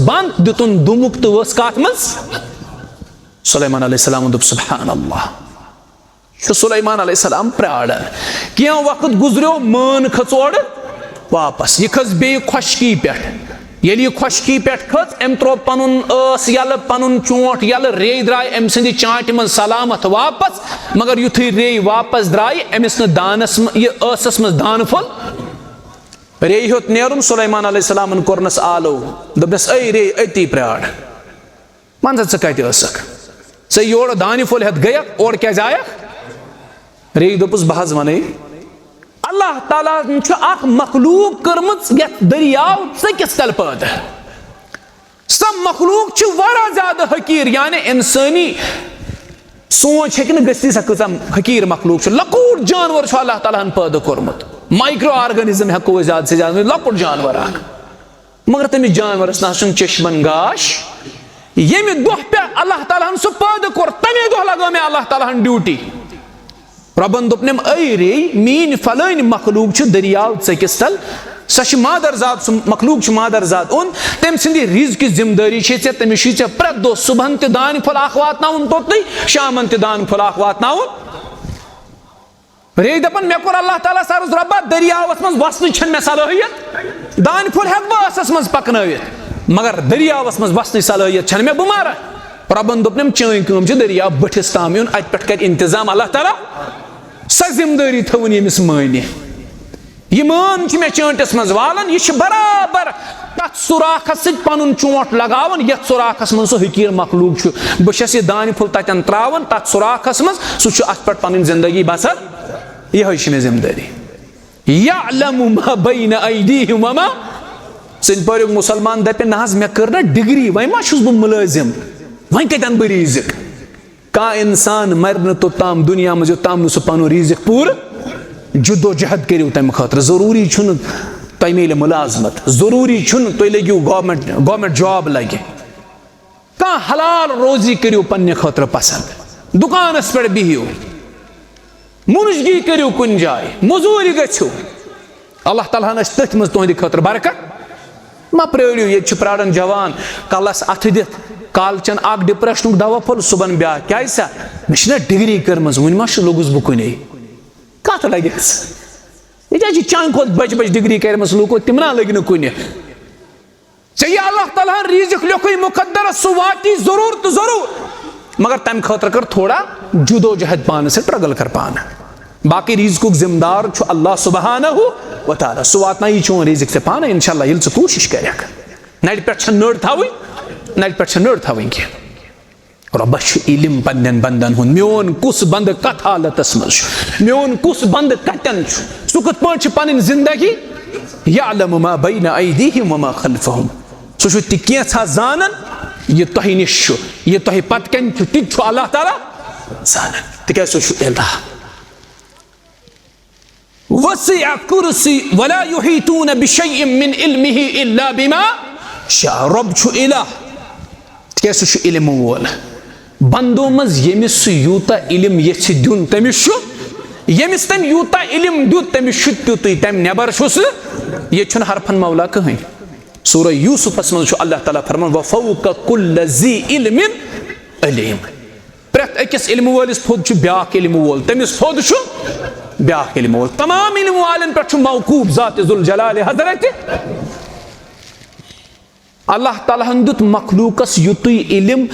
बंद दितुन दुमुक तो कत मज सुलैमान अलैहिस्सलाम दोप सुब्हान अल्लाह सुलैमान अलैहिस्सलाम प्राड़न क्या वक्त गुजरो मान खोड़ वापस यह खस बे खुशकी पे ये खुशकी पे खच अम त्रो पन यल पन चोट यल रे द्राय अम सद चाट मज सलामत वापस मगर युथु रे वापस द्राय अमिस दानस यस मज दान फल रे हेत नेरुन सुलैमान अलैहिस्सलामन कोरनस आलो दपनस ऐ रे अति प्राड़ मान सा कत स योर दान फुल हेत गया और क्या जाय रे दोपस बहज वन अल्लाह ताला मखलूक कर्म दरियाव चकिस तल पैदा स मखलूक वारा ज्यादा हकीर यानी इंसानी सोच हे गि सा हकीर मखलूक लकुट जानवर अल्लाह ताला पैदा कोर्मुत माइक्रो ऑर्गेनिज्म हेको ज्यादा से ज्यादा लकुट जानवर मगर तमिस जानवरस ना चश्मन गाश ये दह पे अल्लाह ताला सह पैदा कोर तमे दह लगा मे अल्लाह ताला ड्यूटी रबन दोपनम ऐ रे मीन फलान मखलूक दरियाव चकिस तल सह मादरजात मखलूक मादरजात ओन तम सद रिज की जिम्मेदारी तमिस प्रेत दह सुबह त दान फल वातन तोतन शामन त दान फल वातन रे दपन मे कोर अल्लाह ताला सर्ज रब्बा दरियावस मज वसन मे सलाहियत दान फल हेक बस मज पकनवित मगर दरियावस मज वसन सलाहियत मे बुमार रबन दोपनम चैन कम दरियाव बठिस ताम यून अत पे कर इंतजाम अल्लाह ताला स जिम्मेदारी थवन यमिस माने यह मान मे चांटस मज वालन यह बराबर तथ सुराखस पन चोट लगावन ये सुराखस मज सह हकीर मखलूक बस यह दान फुल तन त्रावन तथ सुराखस मज सह अत पे पन जिंदगी बसर यह जिम्मेदारी यअलमु मा बैन अयदीहिम वमा सन पर मुसलमान दपे ना मे कर ना डिग्री वह मा बह मुलाजिम वह कतन बह रिजिक का इंसान मर न तोताम दुनिया मज योताम सह पन रिजिक पूर जुदोजहद करियो तम खतर जरूरी तुम मिल मुलाजमत जरूरी तुम लगियो गवर्नमेंट जॉब लगे कह हलाल रोजी करियो पन्ने खतर पसंद दुकानस पे बिहियो मुनजगी करियो कुन जाय मजूरी गो अल्लाह ताला तथ मज तुंद खतर बरकत मा प्रियो ये प्राड़न जवान कलस अथ दित काल चन अ डिप्रेशन दवा फल सुबह ब्या क्या मे डिग्री कर्म वन मा लोगुस बह कुन कत लगस ये चान खोत बच बच डिग्री कर्म लूको तिम ना लग कुन अल्लाह ताला रिजिक लिखु मुकद्दर सह वाती जरूर तो जरूर मगर तम खतर कर थोड़ा जुदोजहद पान से स्ट्रगल कर पान बाकी रिजिक जिम्मेदार अल्लाह सुब्हानहु व तआला सह वातना चोन रिजिक से पान इंशाअल्लाह ये कोशिश कर नड़ पे नड़ थी नड़ पे नड़ थी कह रब्बस इल्म पन्न बंदन हुन मोन कुस बंद कत हालतस मज मोन कुस बंद कतन सह कत पे पन जिंदगी यअलमु मा बैन अयदीहिम व मा खल्फहुम सह कैसा जानन यह तह निश यह तह पत कन ति अल्लाह ताला जानन तिक सह इलाह वसिअ कुर्सी वला युहीतून बिशैइन मिन इल्मिहि इल्ला बिमा शाअ रब इलाह तिक सह इल्म वोल बंदो मज यमिस यूता इल्म यछ दुन तमिस यमिस तम यूता इल्म दुत तमिस तुत तम नेबर ये हरफन मौला कहीं सूरह यूसुफस मज अल्लाह ताला फरमान व फौक कुल्ल ज़ी इल्मिन अलीम प्रेत अकिस इल्म वलिस थोद ब्याक इल्म वोल तमिस थोद ब्याक इल्म वोल तमाम इल्म वालन पे मौकूफ ज़ात ज़ुल जलाल हज़रत अल्लाह ताला दुत मखलूकस युत इल्म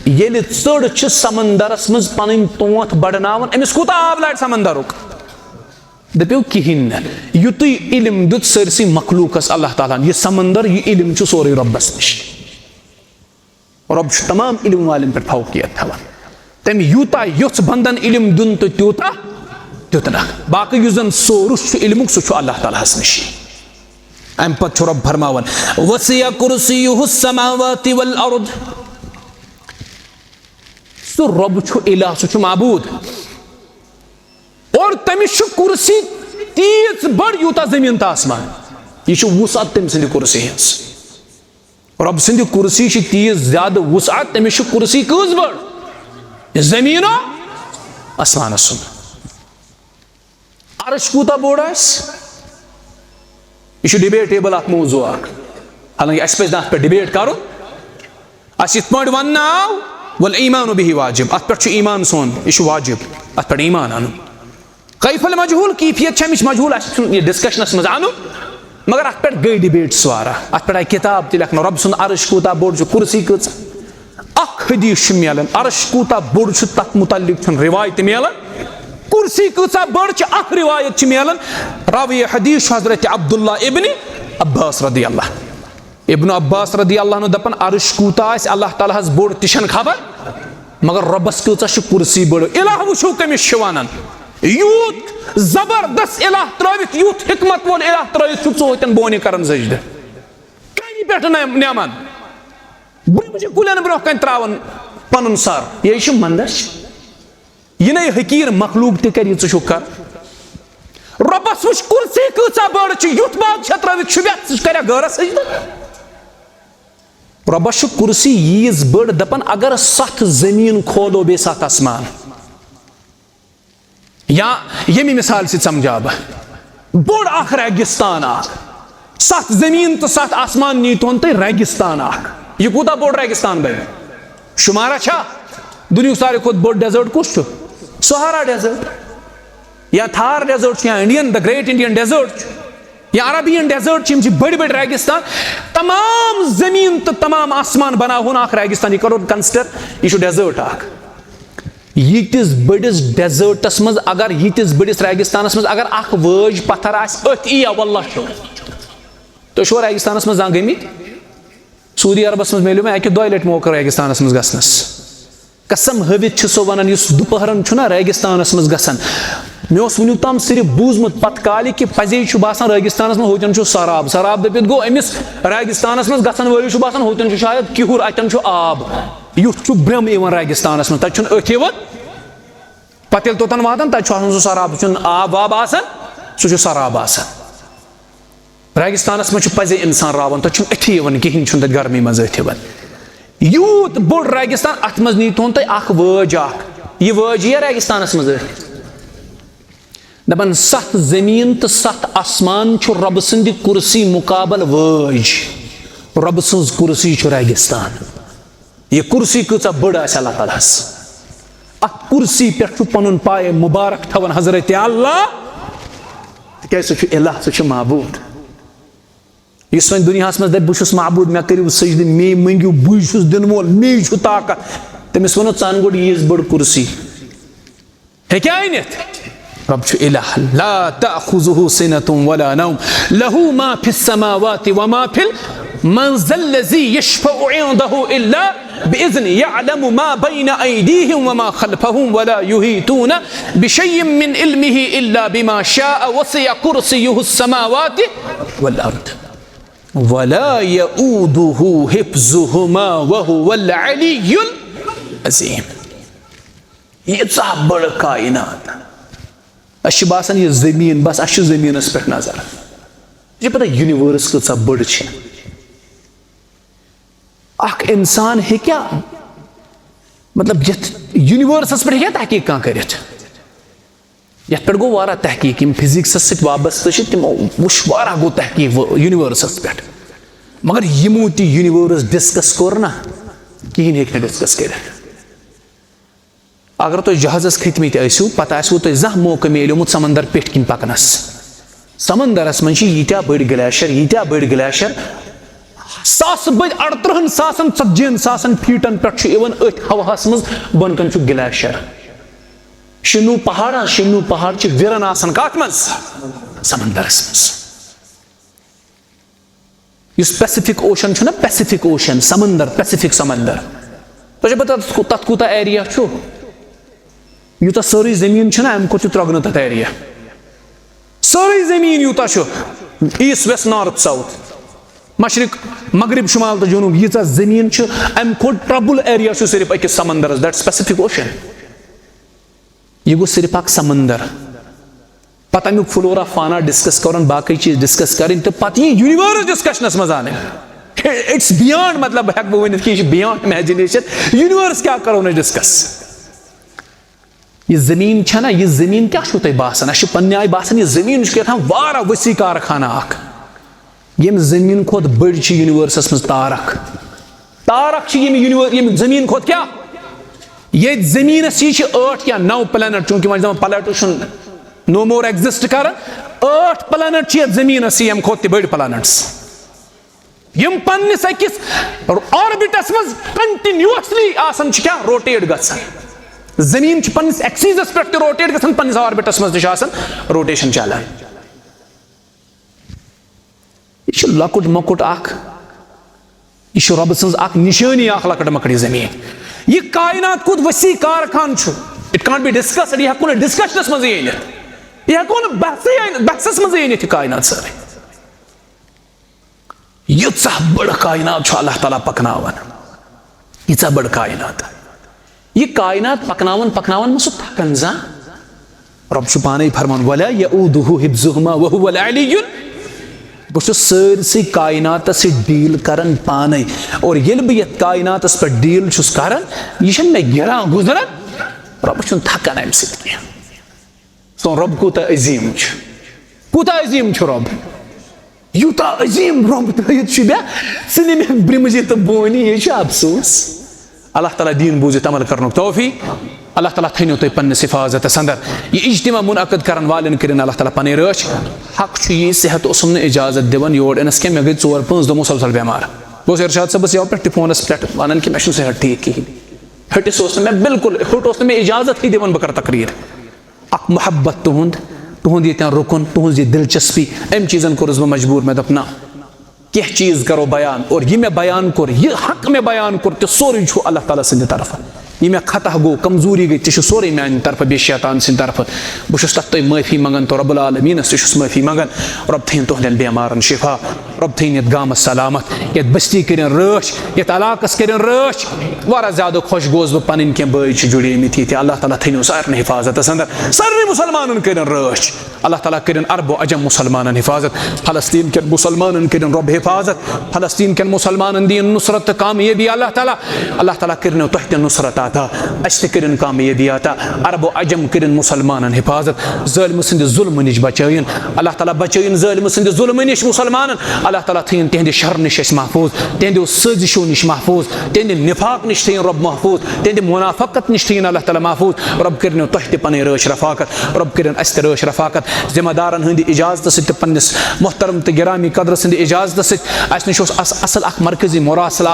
ये चढ़ समंदरस मज पन तोत बड़नावन अमिस कूत आब लाड़ समंदरुक दपो कहें युत इल्म दुत सरसी मखलूकस अल्लाह ताला यह समंदर यह इल्म सोरे रब्बस नश रब तमाम इल्म वालन पे फौकियत थवान तम यूता युथ बंदन इल्म दुन तो त्यूता त्युतना बाकी युस जन सोरुस इल्मुक सह अल्लाह ताला नश अम पे रब फरमावन वसिअ कुर्सियुहुस समावाति वल अर्द सह रब इलाह सह माबूद और तमिस कुर्सी तीज बड़ यूता जमीन तो आसमान यह वुसात तम सद कुर्सी हज रब सद कुर्सी तीज ज्यादा वुसात तमिस कुर्सी कस बड़ जमीनो आसमान सुन अर्श कूता बोड़ यह डिबेटेबल अ मौजू हालांकि अस पे डिबेट कर वन आव वल-ईमानु बिही वाजिब, अत पे ईमान सोन यह वाजिब, अत पे ईमान अनु। कैफल मजहूल कैफियत अमिच मजहूल, यह डिस्कशनस मज अनु, मगर अत पे गई डिबेट्स वारा, अत पे किताब ति लेखन, रब सुंद अर्श कूता बोड़ कुर्सी कच, अख हदीस मिलन अर्श कूता बोड़ तथ मुतल्लिक रिवायत मिलन, कुर्सी कूचा बड़ अख रिवायत मिलन, रावी हदीस हजरत अब्दुल्ला इब्न अब्बास रदी अल्लाह, इब्न अब्बास रदी अल्लाह दपन अर्श कूता अल्लाह ताला बोड़ तिशन खबर, मगर रबस कूचा कुर्सी बड़, इलाह वुचो कमिस वानान, यूत जबरदस्त इलाह त्रवित, यूत हिकमत वोल इलाह त्रवित चोहतन बोने करन सजद कनी पे नेमान ब्रह कुलन ब्रोह कन त्रावन पनुन सर, यह मंदच यह हकीर मखलूक ते कर कर रबस वुच कुर्सी कचा बड़ युत बाग त्रवित कर गरस सजद, रबस कुर्सी यीज बड़ दपन अगर 7 जमीन खोलो बे 7 आसमान, या यमी मिसाल से समझा बह बोड़ अख रेगिस्तान, 7 जमीन तो 7 आसमान नीतोन तो रेगिस्तान, यह कूता बोड़ रेगिस्तान बन शुमारा छा, दुनिया सारे खुद बोड़ डेजर्ट कुछ सहारा डेजर्ट या थार डेजर्ट या Indian the great Indian desert या अरबियन डेजर्ट बड़ी बड़ी रेगिस्तान, तमाम जमीन तो तमाम आसमान बना होना रेगिस्तान, यह करो कंसिडर यह डेजर्ट अख, यीतिस बड़िस डेजर्टस मज अगर यीतिस बड़िस रेगिस्तानस मज अगर अख वज पत्थर अथ यी वल्लाह तो रेगिस्तानस मज गमित, सऊदी अरबस मज मिलो मे अकि 2 लट मौका रेगिस्तानस मज गसनस, कसम हवित सो वनान दुपहरन रेगिस्तानस मज गसन, मे वनु तम सिर्फ बूजमुत पत काल कि पजे बासान रेगिस्तानस मज होतन सराब, सराब दपित गो अमिस रेगिस्तानस मज गसन वलिस बासान होतन शायद किहुर, अतन आब, युथ ब्रह्म इवन रेगिस्तानस मज, तत अथ यवन पत तोतन वातान तत सह सराब, आब वाब आसान सह सराब आसान, रेगिस्तानस मज पजे इंसान रावन, तत अथ यवन कहीं तत गर्मी मज अथ यवन, यूत बोड़ रेगिस्तान, अत मज नीतोन तुम अख वज अख, यह वज यह रेगिस्तानस मज दपन 7 जमीन तो 7 आसमान रब सद कुर्सी मुकाबल वज, रब सज कुर्सी रेगिस्तान, यह कुर्सी कचा बड़ अल्लाह तालास, अत कुर्सी पे पन पाए मुबारक थवन हजरत अल्लाह, क्या सह इलाह सह महबूद, इस वन दुनिया मज दप बहुत महबूद, मे करू सजद, मे मंगू बुझ दिन वोल, मे ताकत, तमिस वो सन गोड़ यीज बड़ कुर्सी हेक्या अनित, रब इलाह ला तअखुजुहु सिनतुन वला नौम लहु मा फिस समावाति व मा फिल मन ज़ल्लज़ी यशफ़उ इंदहु इल्ला बिइज़्नि यअलमु मा बैन अयदीहिम व मा खल्फहुम वला युहीतूना बिशय्यिन मिन इल्मिही इल्ला बिमा शाअ वसिअ कुर्सियुहु समावाति वल अर्द वला यऊदुहु हिफ्ज़ुहुमा व हुवल अलियुल अज़ीम, यह बड़ कायनात अश बासान यह जमीन, बस अश जमीनस पे नजर, यह पता यूनिवर्स कचा बड़ अख इंसान हे क्या मतलब यूनिवर्सस पे क्या तहकीक कह कर, ये पे गो वारा तहकीक फिजिक्स सत वाबस्त तमो वुश वारा गो तहकीक यूनिवर्सस पे, मगर यमो ती यूनिवर्स डिस्कस कोर ना कहीं हे डिस्कस कर, अगर तुम जहाजस खतमित पत तुम जह मौका मिलोमुत समंदर पेट किन पकनस, समंदरस मज यीत्या बड़ ग्लेशियर, यीत्या बड़ ग्लेशियर 100 बद 38,000 फीटन पे अथ हवास मज बन कन ग्लेशियर, शिनू पहाड़ विरन आसान कत मज समंदरस मज, पैसिफिक ओशन ना, पैसिफिक ओशन समंदर, पैसिफिक समंदर, तो पता तथ कूता एरिया यूता सारी जमीन अम को त्रगन तथ एरिया, सारी जमीन यूता ईस्ट वेस्ट नॉर्थ साउथ मशरिक मगरिब शुमाल तो जनूब, यीचा जमीन अम खो ट्रबल एरिया सिर्फ अकिस समंदरस, दैट्स पैसिफिक ओशन, यह गो सिर्फ अक समंदर, पता अमुक फ्लोरा फाना डिस्कस कर, बाकी चीज डिस्कस करें, तो पता यह यूनिवर्स डिस्कशनस मज आने, इट्स बियॉन्ड, मतलब हेक बह वन कि बियॉन्ड इमेजिनेशन, यूनिवर्स क्या करो डिस्कस, यह जमीन ना, यह जमीन क्या तुम बासान, पन्ने आय बासान, यह जमीन वारा वसी कारखाना अख, यम जमीन खोत बड़ यूनिवर्सस मज तारक, तारक यम जमीन खोत क्या ये ज़मीनस यह 8 या 9 प्लैनेट चूंकि वह प्लैनेट नो मोर एग्जिस्ट कर 8 प्लैनेट ये ज़मीनस यम खोत बड़ प्लैनेट्स यम पन्निस अकिस ऑर्बिटस मज कंटिन्यूअसली आसन क्या रोटेट गसन ज़मीन पन्निस एक्सिस पे रोटेट गसन पन्निस ऑर्बिटस मज आसन रोटेशन चलान यह लकुट मकुट यह रब सज निशानी लकट मकट ज़मीन यह कायनात कुत वसी कारखान इट कांट बी डिस्कस्ड यह हेको डिस्कशनस मज यह हेको बहसस मज यह कायनात सारे यीत्सा बड़ कायनात अल्लाह ताला पकनावन यीत्सा बड़ कायनात यह कायनात पकनावन पकनावन मसु थकन जा रब पाने फरमान वला यऊदुहु हिफ्जुहुमा व हुवल अलियुल बस सरसी कायनात से डील करन पाने और ये बह ये कायनात पे डील कर यह मे गिरा गुजरन रब थकान अम सह सोन रब कूत अजीम रब यूता अजीम रब थी मे ब्रिमजी तो बोनी यह अफसोस अल्लाह ताला दीन बूजित अमल कर तौफीक अल्लाह ताला थो तुम पन्निस हिफाजतस अंदर यह इज्तिमा मुनअक़द करन वालन करिन अल्लाह ताला पन रच हक यह सेहत उसम न इजाजत दिवन योर अनस क्या मे गई 4-5 दो मुसलसल बेमार बह इरशाद सबस यव पे फोनस पे वन कि मे सेहत ठीक कहें हटिस मे बिल्कुल हट मे इजाजत ही दिवन बह कर तकरीर अख मोहब्बत तुहद ये रुकन तुहज यह दिलचस्पी अम चीज़न कोर्स बह मजबूर मे दप ना कह चीज़ करो बयान और यह मे बयान कोर यह हक मे बयान कोर तो सोरे अल्लाह ताला सद तरफ यह मे खता गो कमजोरी गई तह सोरे मान तरफ बे शैतान सद तरफ बह तथ तुम माफ़ी मंगन तो रब्बुल आलमीनस तह माफ़ी मंगन रब थीन तुहदन बेमारन शिफा रब थीन ये गामस सलामत ये बस्ती कर रच ये इलाकस कर रच वारा ज़्यादा खुश गोस बह पन क्या बई जुड़ेमित ये अल्लाह ताला थो सारे हिफाजतस अंदर सारे मुसलमान कर रच अल्लाह ताला कर अरब अजम मुसलमान हिफाजत फलस्तीन के मुसलमान कर रब हिफाजत फलस्तीन के मुसलमान दीन नुसरत कामयाबी अल्लाह ताला कर तुह नुसरत आता अस कर कामयाबी आता अरब अजम कर मुसलमान हिफाजत ज़ालिम सद जुल्म नश बचाइन अल्लाह ताला बचाइन ज़ालिम सद जुल्म नश मुसलमान अल्लाह ताला थीन तिहद शर नश महफूज तिहद साजिशों नश महफूज तिहद निफाक नश थीन रब महफूज तिहद मुनाफकत नश थीन अल्लाह ताला महफूज रब कर तुह पन रच रफाकत रब कर अस रच रफाकत जिम्मेदारन हंद इजाजत सत पन्निस मोहतरम तो गिरामी कदर सद इजाजत सत नश असल मरकजी मुरासल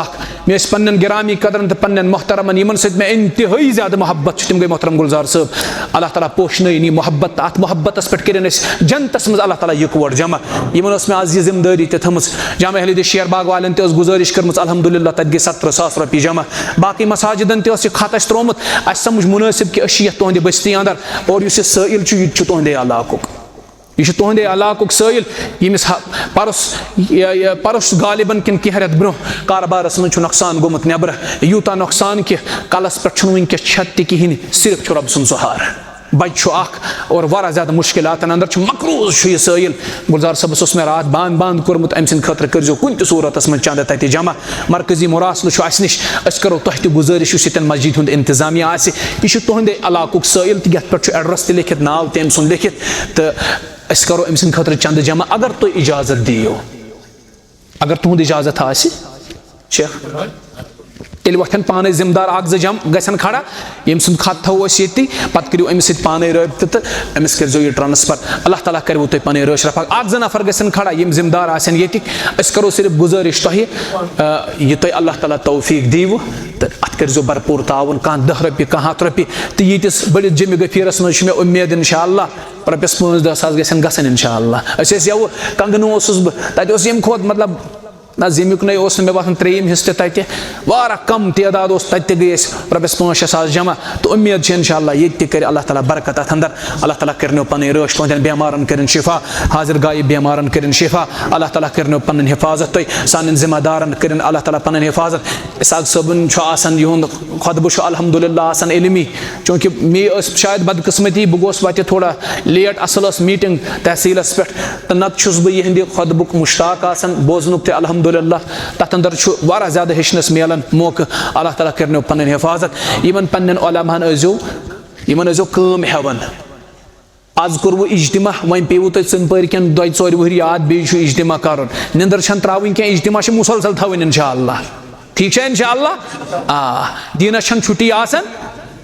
मे पन्न गिरामी कदरन तो पन्न मोहतरमन यमन सत मे इंतहाई ज्यादा मोहब्बत तम गई मोहतरम गुलजार साहब अल्लाह ताला पोषन मोहब्बत अत मोहब्बतस पे कर जनतस मज अल्लाह ताला यकवट जमा यमन मे आज यह जिम्मेदारी तम जामा अहल शेरबाग वालन तज गुजारिश कर अल्हम्दुलिल्लाह तत गई 17,000 रपये जमा बाकी मसाजिदन तह खत त्रोमुत अस समझ मुनासिब कि अ तुहद बस्ती अंदर और यह साइल यह तुहद इलाकुक यह तुहद इलाकुक साइल यमिस परस गालिबन किन कह रेत ब्रो कारबारस मज नुकसान गोमुत नबर यूता नुकसान कि कलस पे वनकस छत तहन सिर्फ रब सुन सहार बच और वारा ज्यादा मुश्किलात अंदर मकरूज यह साइल गुलजार सबस मे रात बांद कोर्मुत अम सद खतर कर कुन सूरत मज चंद तत जमा मरकजी मुरासल नश अस करो तुह गुजारिश ये मस्जिद हूं इंतजामिया यह तुहद इलाकुक साइल तो ये पे एड्रेस लिखित नाव तम सुन लिखित तो अस करो अम सद खतर चंद जमा अगर तुम इजाजत दियो अगर तुहद इजाजत शेख तेल वथन पाने जिम्मेदार अख जम गन खड़ा यम सुन खत थो ये पे करो अमिस पाने रबत तो अमिस कर यह ट्रांसफर अल्लाह ताला करो तुम पन रच रफा अख ज नफर गन खड़ा यम जिम्मेदार आसन ये करो सिर्फ गुजारिश तुह यह तुम अल्लाह ताला तौफीक दीव तो अत कर भरपूर ताउन कह 10 रपये कह 100 रपये तो यीटिस बड़िस जमे गफीरस मे उम्मीद इंशाअल्लाह रपस 5-10 सास गसन इंशाअल्लाह यव कंगन बह तम खोत मतलब ना जमीक नई मे बात 3 हिस्से तत वारा कम तादाद तत गई रपस 5-6 सास जमा तो उम्मीद इंशाअल्लाह ये कर अल्लाह ताला बरकत अत अंदर अल्लाह ताला कर पन रच तुहद बेमारन कर शिफा हाजिर गायब बेमारन कर शिफा अल्लाह ताला कर पन हिफाजत तुम सान जिम्मेदारन कर अल्लाह ताला पन हिफाजत इसाक सबन यह खुतब अल्हम्दुलिल्लाह इलमी चूँकि मे शायद बदकिस्मती बह गोस वत थोड़ा लेट असल मीटिंग तहसीलस पे तो नत बह यहंद खुतबुक मुश्ताक बोजनुक अल्हम्दुलिल्लाह तथ अंदर वारा ज्यादा हेचनस मिलान मौका अल्लाह ताला कर पन हिफाजत इन पन्न उलमाहन यो कम हेवन आज कोर इज्तिमा वन पेव तुम सिन पर्कन 2-4 वह याद बे इज्तिमा कर निंदर त्रावन क्या इज्तिमा मुसलसल थवन इंशाअल्लाह ठीक है इंशाअल्लाह दीनस छुट्टी आसन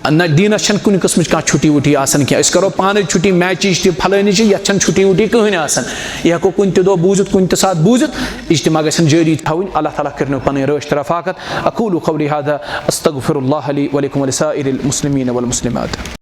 ना दीनस छन कुछ किस्म कह छुट्टी वुट्टी आसान क्या करो पान छुट्टी मैचिच फलानिच ये छुट्टी वुट्टी कहें आसान यह हेको कुन दो बूजित कुन साथ बूजित इज्तिमा गसन जारी थवन अल्लाह ताला करनो पन रश रफाकत अकूलु क़ौली हाज़ा अस्तग़फिरुल्लाह ली व लकुम व लिसाइरिल मुस्लिमीन वल मुस्लिमात।